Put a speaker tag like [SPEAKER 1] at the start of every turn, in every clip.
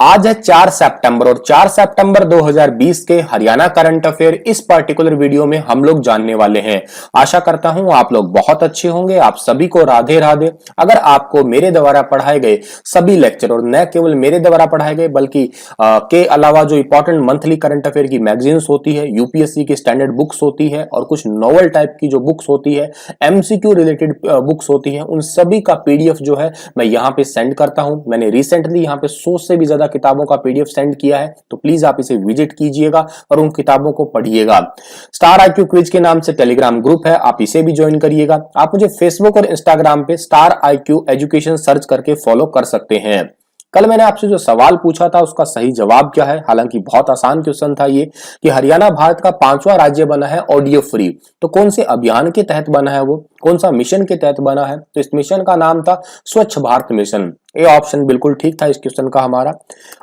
[SPEAKER 1] आज है 4 सितंबर और 4 सितंबर 2020 के हरियाणा करंट अफेयर इस पर्टिकुलर वीडियो में हम लोग जानने वाले हैं। आशा करता हूं आप लोग बहुत अच्छे होंगे। आप सभी को राधे राधे। अगर आपको मेरे द्वारा पढ़ाए गए सभी लेक्चर और न केवल मेरे द्वारा पढ़ाए गए बल्कि के अलावा जो इंपॉर्टेंट मंथली करंट अफेयर की मैगजीन्स होती है, यूपीएससी की स्टैंडर्ड बुक्स होती है और कुछ नॉवल टाइप की जो बुक्स होती है, एमसीक्यू रिलेटेड बुक्स होती है, उन सभी का पीडीएफ जो है मैं यहाँ पे सेंड करता हूं। मैंने रिसेंटली यहाँ पे 100 से भी ज्यादा किताबों का पीडीएफ सेंड किया है, तो प्लीज आप इसे विजिट कीजिएगा और उन किताबों को पढ़िएगा। स्टार आईक्यू क्विज के नाम से टेलीग्राम ग्रुप है, आप इसे भी ज्वाइन करिएगा। आप मुझे फेसबुक और इंस्टाग्राम पे स्टार आईक्यू एजुकेशन सर्च करके फॉलो कर सकते हैं। कल मैंने आपसे जो सवाल पूछा था उसका सही जवाब क्या है, हालांकि बहुत आसान क्वेश्चन था ये कि हरियाणा भारत का 5वां राज्य बना है ऑडियो फ्री, तो कौन से अभियान के तहत बना है, वो कौन सा मिशन के तहत बना है? तो इस मिशन का नाम था स्वच्छ भारत मिशन। ये ऑप्शन बिल्कुल ठीक था इस क्वेश्चन का हमारा।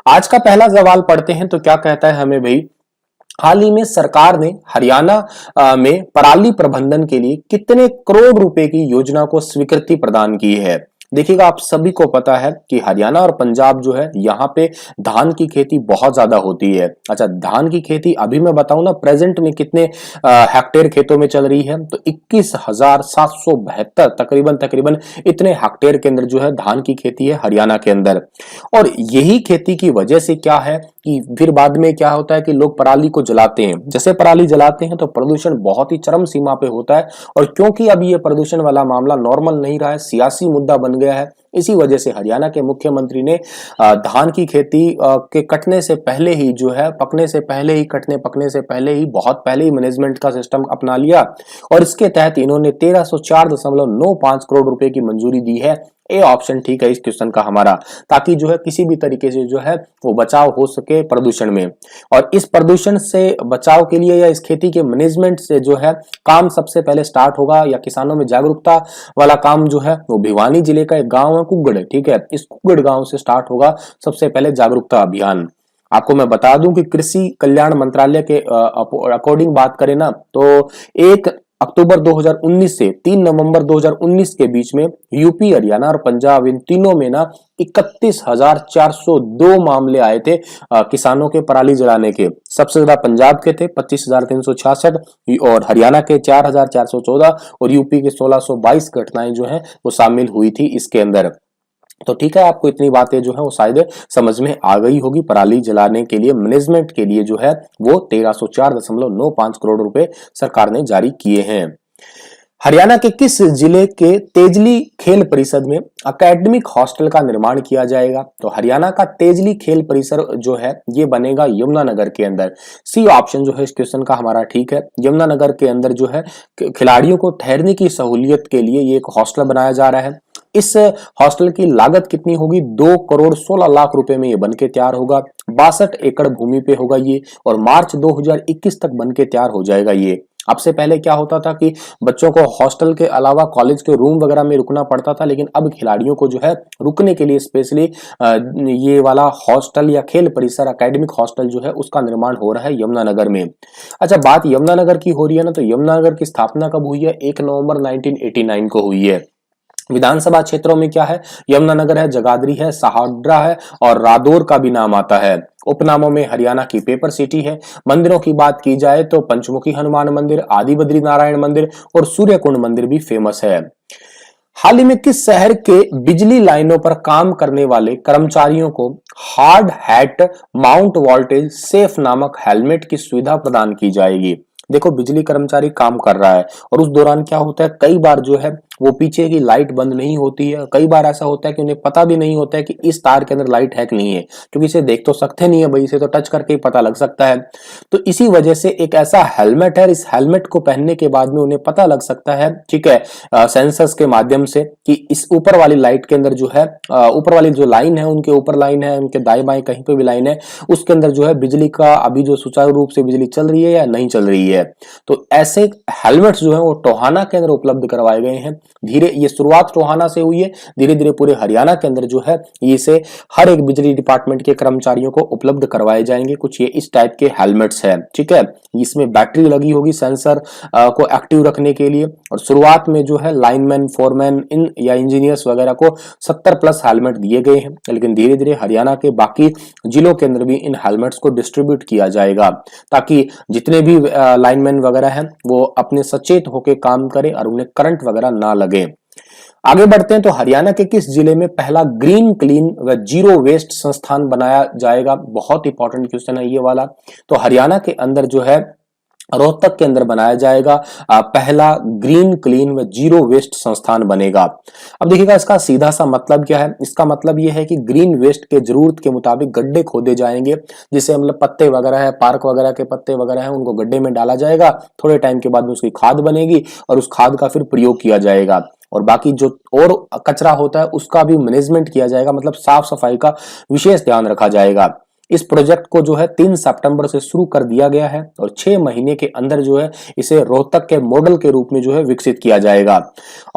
[SPEAKER 1] आज का पहला सवाल पढ़ते हैं तो क्या कहता है हमें भाई, हाल ही में सरकार ने हरियाणा में पराली प्रबंधन के लिए कितने करोड़ रुपए की योजना को स्वीकृति प्रदान की है? देखिएगा, आप सभी को पता है कि हरियाणा और पंजाब जो है यहाँ पे धान की खेती बहुत ज्यादा होती है। अच्छा, धान की खेती अभी मैं बताऊं ना प्रेजेंट में कितने हेक्टेयर खेतों में चल रही है, तो 21,772 तकरीबन इतने हेक्टेयर के अंदर जो है धान की खेती है हरियाणा के अंदर। और यही खेती की वजह से क्या है कि फिर बाद में क्या होता है कि लोग पराली को जलाते हैं। जैसे पराली जलाते हैं तो प्रदूषण बहुत ही चरम सीमा पे होता है, और क्योंकि अभी ये प्रदूषण वाला मामला नॉर्मल नहीं रहा है, सियासी मुद्दा बन गया है, इसी वजह से हरियाणा के मुख्यमंत्री ने धान की खेती के कटने से पहले ही जो है, पकने से पहले ही, पकने से पहले ही, बहुत पहले ही मैनेजमेंट का सिस्टम अपना लिया और इसके तहत इन्होंने 1304.95 करोड़ रुपए की मंजूरी दी है। ए ऑप्शन ठीक है इस क्वेश्चन का हमारा, ताकि जो है किसी भी तरीके से जो है वो बचाव हो सके प्रदूषण में। और इस प्रदूषण से बचाव के लिए या इस खेती के मैनेजमेंट से जो है काम सबसे पहले स्टार्ट होगा, या किसानों में जागरूकता वाला काम जो है वो भिवानी जिले का एक गांव है कुगड़, ठीक है, इस कुगड़ गांव से स्टार्ट होगा सबसे पहले जागरूकता अभियान। आपको मैं बता दूं कि कृषि कल्याण मंत्रालय के अकॉर्डिंग बात करें ना, तो 1 अक्टूबर 2019 से 3 नवंबर 2019 के बीच में यूपी, हरियाणा और पंजाब, इन तीनों में ना 31,402 मामले आए थे किसानों के पराली जलाने के। सबसे ज्यादा पंजाब के थे 25,366 और हरियाणा के 4,414 और यूपी के 1,622 घटनाएं जो है वो शामिल हुई थी इसके अंदर। तो ठीक है, आपको इतनी बातें जो है वो शायद समझ में आ गई होगी। पराली जलाने के लिए मैनेजमेंट के लिए जो है वो 1304.95 करोड़ रुपए सरकार ने जारी किए हैं। हरियाणा के किस जिले के तेजली खेल परिषद में एकेडमिक हॉस्टल का निर्माण किया जाएगा? तो हरियाणा का तेजली खेल परिसर जो है ये बनेगा यमुनानगर के अंदर। सी ऑप्शन जो है इस क्वेश्चन का हमारा ठीक है। यमुनानगर के अंदर जो है खिलाड़ियों को ठहरने की सहूलियत के लिए ये एक हॉस्टल बनाया जा रहा है। इस हॉस्टल की लागत कितनी होगी? 2 करोड़ 16 लाख रुपए में ये बनके तैयार होगा। 62 एकड़ भूमि पे होगा ये और मार्च 2021 तक बनके तैयार हो जाएगा ये। अब से पहले क्या होता था कि बच्चों को हॉस्टल के अलावा कॉलेज के रूम वगैरह में रुकना पड़ता था, लेकिन अब खिलाड़ियों को जो है रुकने के लिए स्पेशली ये वाला हॉस्टल या खेल परिसर एकेडमिक हॉस्टल जो है उसका निर्माण हो रहा है यमुनानगर में। अच्छा, बात यमुनानगर की हो रही है ना, तो यमुनानगर की स्थापना कब हुई है? 1 नवंबर 1989 को हुई है। विधानसभा क्षेत्रों में क्या है? यमुनानगर है, जगाधरी है, सहाडरा है और रादौर का भी नाम आता है। उपनामों में हरियाणा की पेपर सिटी है। मंदिरों की बात की जाए तो पंचमुखी हनुमान मंदिर, आदि बद्री नारायण मंदिर और सूर्यकुंड मंदिर भी फेमस है। हाल ही में किस शहर के बिजली लाइनों पर काम करने वाले कर्मचारियों को hard hat mount voltage safe नामक हेलमेट की सुविधा प्रदान की जाएगी? देखो, बिजली कर्मचारी काम कर रहा है और उस दौरान क्या होता है, कई बार जो है वो पीछे की लाइट बंद नहीं होती है। कई बार ऐसा होता है कि उन्हें पता भी नहीं होता है कि इस तार के अंदर लाइट है कि नहीं है, क्योंकि इसे देख तो सकते नहीं है भाई, इसे तो टच करके ही पता लग सकता है। तो इसी वजह से एक ऐसा हेलमेट है, इस हेलमेट को पहनने के बाद में उन्हें पता लग सकता है, ठीक है, सेंसर्स के माध्यम से कि इस ऊपर वाली लाइट के अंदर जो है ऊपर वाली जो लाइन है, उनके ऊपर लाइन है, उनके दाएं बाएं कहीं पे भी लाइन है, उसके अंदर जो है बिजली का अभी जो सुचारू रूप से बिजली चल रही है या नहीं चल रही है। तो ऐसे हेलमेट्स जो है वो टोहाना के अंदर उपलब्ध करवाए गए हैं। धीरे ये शुरुआत टोहाना से हुई है, धीरे धीरे पूरे हरियाणा के अंदर जो है इसे हर एक बिजली डिपार्टमेंट के कर्मचारियों को उपलब्ध करवाए जाएंगे। कुछ ये इस टाइप के हेलमेट्स है, ठीक है। इसमें बैटरी लगी होगी सेंसर को एक्टिव रखने के लिए, और शुरुआत में जो है लाइनमैन, फोरमैन इन या इंजीनियर्स वगैरह को 70+ हेलमेट दिए गए हैं, लेकिन धीरे धीरे हरियाणा के बाकी जिलों के अंदर भी इन हेलमेट्स को डिस्ट्रीब्यूट किया जाएगा, ताकि जितने भी लाइनमैन वगैरह हैं वो अपने सचेत होकर काम करें और उन्हें करंट वगैरह ना लगे। आगे बढ़ते हैं तो हरियाणा के किस जिले में पहला ग्रीन, क्लीन व जीरो वेस्ट संस्थान बनाया जाएगा? बहुत इंपॉर्टेंट क्वेश्चन है ये वाला। तो हरियाणा के अंदर जो है रोहतक के अंदर बनाया जाएगा पहला ग्रीन, क्लीन व जीरो वेस्ट संस्थान बनेगा। अब देखिएगा इसका सीधा सा मतलब क्या है। इसका मतलब यह है कि ग्रीन वेस्ट के जरूरत के मुताबिक गड्ढे खोदे जाएंगे, जिससे मतलब पत्ते वगैरह है, पार्क वगैरह के पत्ते वगैरह है, उनको गड्ढे में डाला जाएगा, थोड़े टाइम के बाद में उसकी खाद बनेगी और उस खाद का फिर प्रयोग किया जाएगा, और बाकी जो और कचरा होता है उसका भी मैनेजमेंट किया जाएगा, मतलब साफ सफाई का विशेष ध्यान रखा जाएगा। इस प्रोजेक्ट को जो है 3 सितंबर से शुरू कर दिया गया है और 6 महीने के अंदर जो है इसे रोहतक के मॉडल के रूप में जो है विकसित किया जाएगा।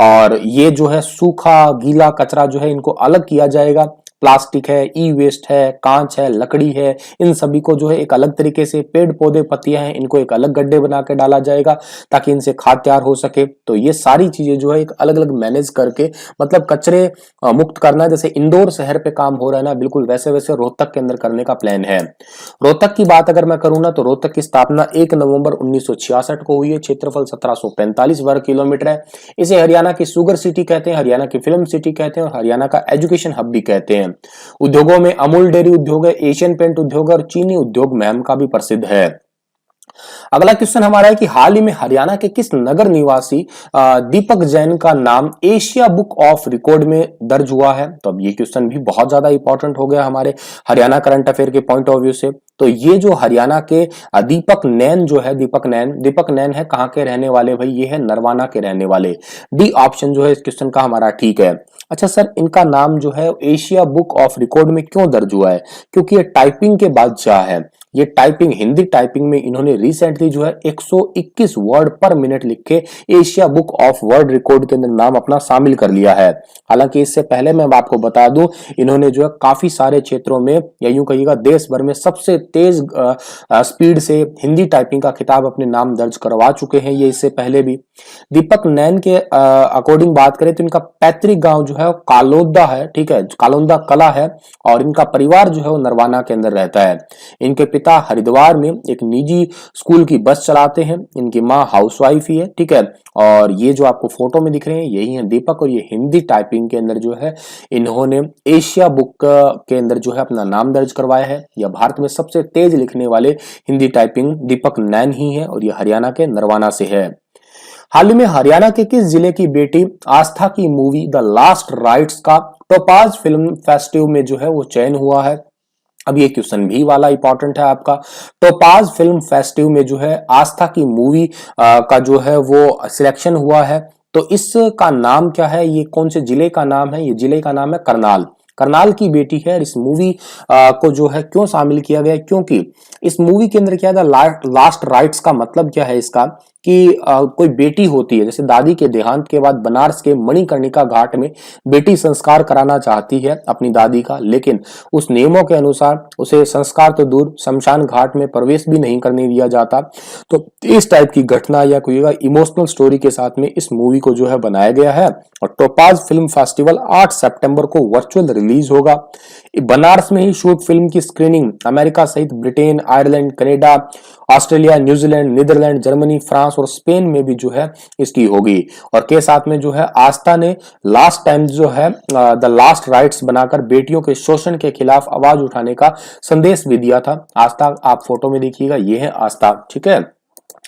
[SPEAKER 1] और ये जो है सूखा गीला कचरा जो है इनको अलग किया जाएगा। प्लास्टिक है, ई वेस्ट है, कांच है, लकड़ी है, इन सभी को जो है एक अलग तरीके से, पेड़ पौधे पत्तियां हैं, इनको एक अलग गड्ढे बना के डाला जाएगा ताकि इनसे खाद तैयार हो सके। तो ये सारी चीजें जो है एक अलग अलग मैनेज करके, मतलब कचरे मुक्त करना है। जैसे इंदौर शहर पे काम हो रहा है ना, बिल्कुल वैसे वैसे रोहतक के अंदर करने का प्लान है। रोहतक की बात अगर मैं करूँ ना, तो रोहतक की स्थापना 1 नवंबर 1966 को हुई है। क्षेत्रफल 1745 वर्ग किलोमीटर है। इसे हरियाणा की शुगर सिटी कहते हैं, हरियाणा की फिल्म सिटी कहते हैं और हरियाणा का एजुकेशन हब भी कहते हैं। उद्योगों में अमूल डेयरी उद्योग है, एशियन पेंट उद्योग और चीनी उद्योग मैम का भी प्रसिद्ध है। अगला क्वेश्चन हमारा है कि हाल ही में हरियाणा के किस नगर निवासी दीपक जैन का नाम एशिया बुक ऑफ रिकॉर्ड में दर्ज हुआ है? तो अब ये क्वेश्चन भी बहुत ज्यादा इंपॉर्टेंट हो गया हमारे हरियाणा करंट अफेयर के पॉइंट ऑफ व्यू से। तो ये जो हरियाणा के दीपक नैन जो है, दीपक नैन है कहाँ के रहने वाले भाई? ये है नरवाना के रहने वाले। डी ऑप्शन जो है इस क्वेश्चन का हमारा ठीक है। अच्छा सर, इनका नाम जो है एशिया बुक ऑफ रिकॉर्ड में क्यों दर्ज हुआ है? क्योंकि ये टाइपिंग के बादशाह है। ये टाइपिंग, हिंदी टाइपिंग में इन्होंने रिसेंटली जो है 121 वर्ड पर मिनट लिख के Asia book of world record के अंदर नाम अपना शामिल कर लिया है। हालांकि इससे पहले मैं आपको बता दूं, इन्होंने जो है काफी सारे क्षेत्रों में, या यूं कहिएगा देश भर में सबसे तेज स्पीड से हिंदी टाइपिंग का खिताब अपने नाम दर्ज करवा चुके हैं ये इससे पहले भी। दीपक नैन के अकॉर्डिंग बात करें तो इनका पैतृक गांव जो है कालोदा है, ठीक है, कालोदा कला है, और इनका परिवार जो है वो नरवाना के अंदर रहता है। इनके पिता हरिद्वार में एक निजी स्कूल की बस चलाते हैं। इनकी माँ हाउसवाइफ ही है, ठीक है। और ये जो आपको फोटो में दिख रहे हैं यही है दीपक, और ये हिंदी टाइपिंग के अंदर जो है इन्होंने एशिया बुक के अंदर जो है अपना नाम दर्ज करवाया है। यह भारत में सबसे तेज लिखने वाले हिंदी टाइपिंग दीपक नैन ही है, और ये हरियाणा के नरवाना से है। हाल ही में हरियाणा के किस जिले की बेटी आस्था की मूवी द लास्ट राइट्स का टोपाज फिल्म फेस्टिव में जो है वो चयन हुआ है? अब ये क्वेश्चन भी वाला इंपॉर्टेंट है आपका। टोपाज फिल्म फेस्टिव में जो है आस्था की मूवी का जो है वो सिलेक्शन हुआ है। तो इसका नाम क्या है? ये कौन से जिले का नाम है? ये जिले का नाम है करनाल। करनाल की बेटी है। इस मूवी को जो है क्यों शामिल किया गया? क्योंकि इस मूवी के अंदर क्या है, लास्ट राइट्स का मतलब क्या है इसका, कि कोई बेटी होती है, जैसे दादी के देहांत के बाद बनारस के मणिकर्णिका घाट में बेटी संस्कार कराना चाहती है अपनी दादी का, लेकिन उस नियमों के अनुसार उसे संस्कार तो दूर शमशान घाट में प्रवेश भी नहीं करने दिया जाता। तो इस टाइप की घटना या कोई इमोशनल स्टोरी के साथ में इस मूवी को जो है बनाया गया है। और टोपाज फिल्म फेस्टिवल 8 सितंबर को वर्चुअल रिलीज होगा। बनारस में ही शूट फिल्म की स्क्रीनिंग अमेरिका सहित Britain, Ireland, Canada, Australia, New Zealand, Netherland, Germany, France और स्पेन में भी जो है इसकी होगी। और के साथ में जो है आस्था ने लास्ट टाइम जो है द लास्ट राइट्स बनाकर बेटियों के शोषण के खिलाफ आवाज उठाने का संदेश भी दिया था। आस्था आप फोटो में देखिएगा, ये है आस्था, ठीक है।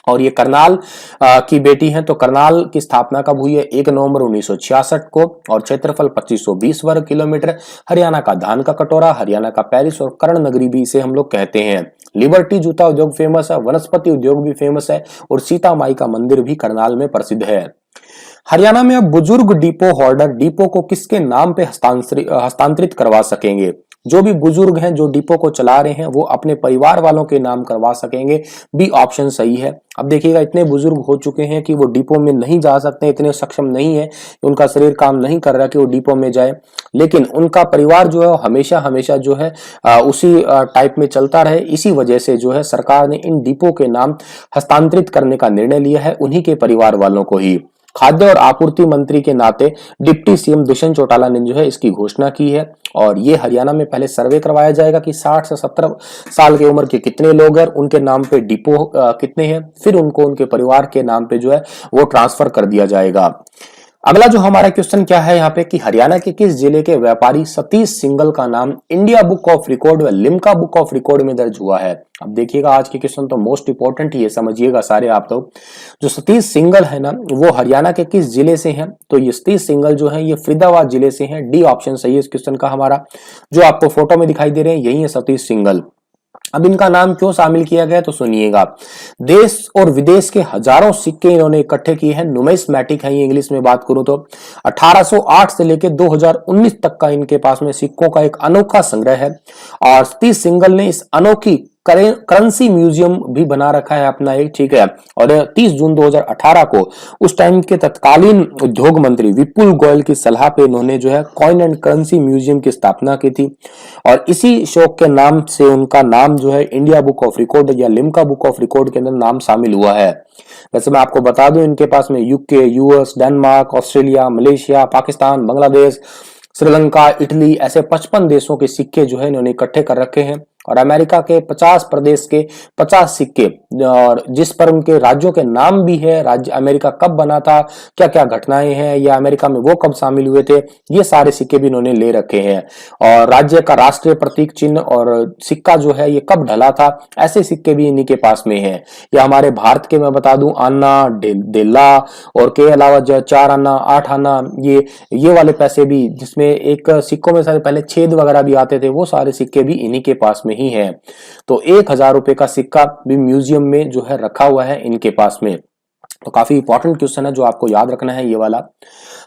[SPEAKER 1] और ये करनाल की बेटी हैं। तो करनाल की स्थापना कब हुई है? 1 नवंबर 1966 को, और क्षेत्रफल 2520 वर्ग किलोमीटर। हरियाणा का धान का कटोरा, हरियाणा का पेरिस और कर्ण नगरी भी इसे हम लोग कहते हैं। लिबर्टी जूता उद्योग फेमस है, वनस्पति उद्योग भी फेमस है, और सीता माई का मंदिर भी करनाल में प्रसिद्ध है। हरियाणा में अब बुजुर्ग डिपो होल्डर डिपो को किसके नाम पे हस्तांतरित करवा सकेंगे? जो भी बुजुर्ग हैं जो डिपो को चला रहे हैं वो अपने परिवार वालों के नाम करवा सकेंगे। बी ऑप्शन सही है। अब देखिएगा इतने बुजुर्ग हो चुके हैं कि वो डिपो में नहीं जा सकते, इतने सक्षम नहीं है, उनका शरीर काम नहीं कर रहा कि वो डिपो में जाए, लेकिन उनका परिवार जो है हमेशा हमेशा जो है उसी टाइप में चलता रहे। इसी वजह से जो है सरकार ने इन डिपो के नाम हस्तांतरित करने का निर्णय लिया है उन्हीं के परिवार वालों को ही। खाद्य और आपूर्ति मंत्री के नाते डिप्टी सीएम दुष्यंत चौटाला ने जो है इसकी घोषणा की है। और ये हरियाणा में पहले सर्वे करवाया जाएगा कि 60 से 70 साल की उम्र के कितने लोग हैं, उनके नाम पे डिपो कितने हैं, फिर उनको उनके परिवार के नाम पे जो है वो ट्रांसफर कर दिया जाएगा। अगला जो हमारा क्वेश्चन क्या है यहाँ पे कि हरियाणा के किस जिले के व्यापारी सतीश सिंघल का नाम इंडिया बुक ऑफ रिकॉर्ड व लिम्का बुक ऑफ रिकॉर्ड में दर्ज हुआ है। अब देखिएगा आज के क्वेश्चन तो मोस्ट इंपोर्टेंट ही है, समझिएगा सारे आप लोग। जो सतीश सिंघल है ना वो हरियाणा के किस जिले से हैं? तो ये सतीश सिंघल जो है ये फरीदाबाद जिले से हैं। डी ऑप्शन सही है इस क्वेश्चन का हमारा। जो आपको फोटो में दिखाई दे रहे हैं यही है सतीश सिंघल। अब इनका नाम क्यों शामिल किया गया तो सुनिएगा। देश और विदेश के हजारों सिक्के इन्होंने इकट्ठे किए हैं। नुमिस्मैटिक है ये इंग्लिश में बात करूं तो 1808 से लेकर 2019 तक का इनके पास में सिक्कों का एक अनोखा संग्रह है। और सतीश सिंघल ने इस अनोखी करेंसी म्यूजियम भी बना रखा है अपना एक, ठीक है। और 30 जून 2018 को उस टाइम के तत्कालीन उद्योग मंत्री विपुल गोयल की सलाह पे इन्होंने जो है कॉइन एंड करेंसी म्यूजियम की स्थापना की थी। और इसी शौक के नाम से उनका नाम जो है इंडिया बुक ऑफ रिकॉर्ड या लिम्का बुक ऑफ रिकॉर्ड के अंदर नाम शामिल हुआ है। वैसे मैं आपको बता दूं इनके पास में UK, US, Denmark, Australia, Malaysia, Pakistan, Bangladesh, Sri Lanka, Italy ऐसे 55 देशों के सिक्के जो है इन्होंने इकट्ठे कर रखे हैं। और अमेरिका के 50 प्रदेश के 50 सिक्के और जिस पर उनके राज्यों के नाम भी है, राज्य अमेरिका कब बना था, क्या क्या घटनाएं हैं या अमेरिका में वो कब शामिल हुए थे, ये सारे सिक्के भी इन्होंने ले रखे हैं। और राज्य का राष्ट्रीय प्रतीक चिन्ह और सिक्का जो है ये कब ढला था, ऐसे सिक्के भी इन्हीं के पास में है। या हमारे भारत के मैं बता दूं आना, डेला और के अलावा जो 4 आना, 8 आना, ये वाले पैसे भी जिसमें एक सिक्कों में सारे पहले छेद वगैरह भी आते थे, वो सारे सिक्के भी इन्हीं के पास में ही है। तो 1000 रुपए का सिक्का भी म्यूजियम में जो है रखा हुआ है इनके पास में। तो काफी इंपॉर्टेंट क्वेश्चन है जो आपको याद रखना है ये वाला।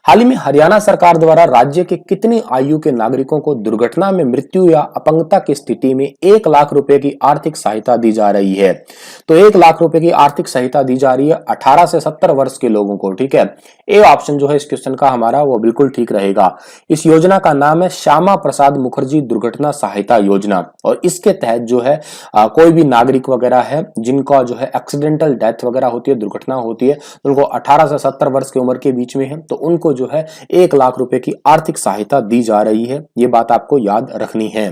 [SPEAKER 1] हाल ही में हरियाणा सरकार द्वारा राज्य के कितनी आयु के नागरिकों को दुर्घटना में मृत्यु या अपंगता की स्थिति में 1 लाख रुपए की आर्थिक सहायता दी जा रही है? तो 1 लाख रुपए की आर्थिक सहायता दी जा रही है 18 से 70 वर्ष के लोगों को, ठीक है। ए ऑप्शन जो है इस क्वेश्चन का हमारा वो बिल्कुल ठीक रहेगा। इस योजना का नाम है श्यामा प्रसाद मुखर्जी दुर्घटना सहायता योजना। और इसके तहत जो है कोई भी नागरिक वगैरह है जिनका जो है एक्सीडेंटल डेथ वगैरह होती है, दुर्घटना होती है, उनको 18 से 70 वर्ष की उम्र के बीच में है तो उनको जो है 1 लाख रुपए की आर्थिक सहायता दी जा रही है। ये बात आपको याद रखनी है।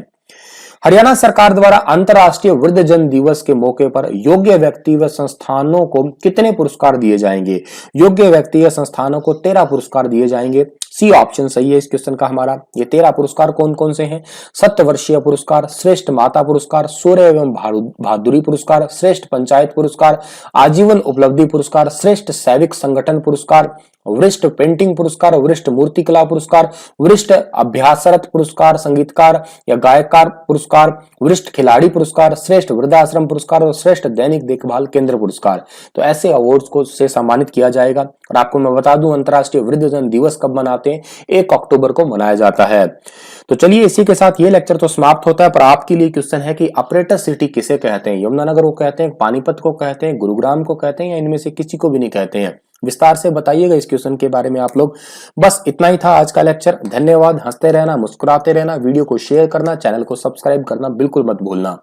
[SPEAKER 1] हरियाणा सरकार द्वारा अंतर्राष्ट्रीय वृद्धजन दिवस के मौके पर योग्य व्यक्ति व संस्थानों को कितने पुरस्कार दिए जाएंगे? योग्य व्यक्ति व संस्थानों को 13 पुरस्कार दिए जाएंगे। सी ऑप्शन सही है इस क्वेश्चन का हमारा। ये 13 पुरस्कार कौन कौन से हैं? सप्तवर्षीय पुरस्कार, श्रेष्ठ माता पुरस्कार, शौर्य एवं बहादुरी पुरस्कार, श्रेष्ठ पंचायत पुरस्कार, आजीवन उपलब्धि पुरस्कार, श्रेष्ठ सैनिक संगठन पुरस्कार, वरिष्ठ पेंटिंग पुरस्कार, वरिष्ठ मूर्तिकला पुरस्कार, वरिष्ठ अभ्यासरत पुरस्कार, संगीतकार या गायककार पुरस्कार, वरिष्ठ खिलाड़ी पुरस्कार, श्रेष्ठ वृद्धाश्रम पुरस्कार और श्रेष्ठ दैनिक देखभाल केंद्र पुरस्कार। तो ऐसे अवार्ड्स को से सम्मानित किया जाएगा। और आपको मैं बता दूं अंतर्राष्ट्रीय वृद्धजन दिवस कब मनाते हैं? 1 अक्टूबर को मनाया जाता है। तो चलिए इसी के साथ ये लेक्चर तो समाप्त होता है। पर आपके लिए क्वेश्चन है कि ऑपरेटर सिटी किसे कहते हैं? यमुनानगर को कहते हैं, पानीपत को कहते हैं, गुरुग्राम को कहते हैं या इनमें से किसी को भी नहीं कहते हैं? विस्तार से बताइएगा इस क्वेश्चन के बारे में आप लोग। बस इतना ही था आज का लेक्चर। धन्यवाद। हंसते रहना, मुस्कुराते रहना, वीडियो को शेयर करना, चैनल को सब्सक्राइब करना बिल्कुल मत भूलना।